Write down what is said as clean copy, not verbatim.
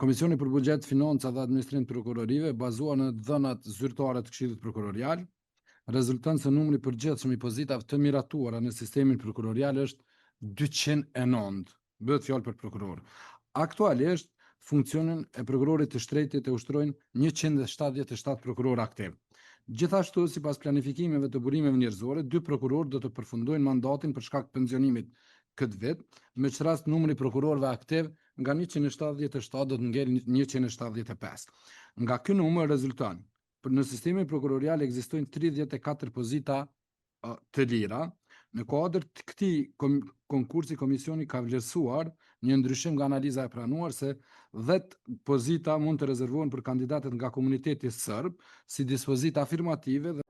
Komisioni për Buxhet, Financa dhe Administrim të Prokurorive, bazuar në dhënat zyrtare të Këshillit Prokurorial, rezulton se numri përgjithshëm i pozitave të miratuara në sistemin prokurorial është 209. Bëhet fjalë për prokuror. Aktualisht, funksionin e prokurorit të shtretit e ushtrojnë 177 prokuror aktiv. Gjithashtu, sipas planifikimeve të burimeve njerëzore, 2 prokuror do të përfundojnë mandatin për shkak të pensionimit këtë vit, me që rast numri prokurorëve aktiv nga 177 do të ngel 175. Nga ky numër rezulton në sistemin prokurorial ekzistojnë 34 pozita të lira. Në kuadër të këtij konkursi komisioni ka vlerësuar një ndryshim nga analiza e pranuar se 10 pozita mund të rezervohen për kandidatët nga komuniteti serb si dispozita afirmative dhe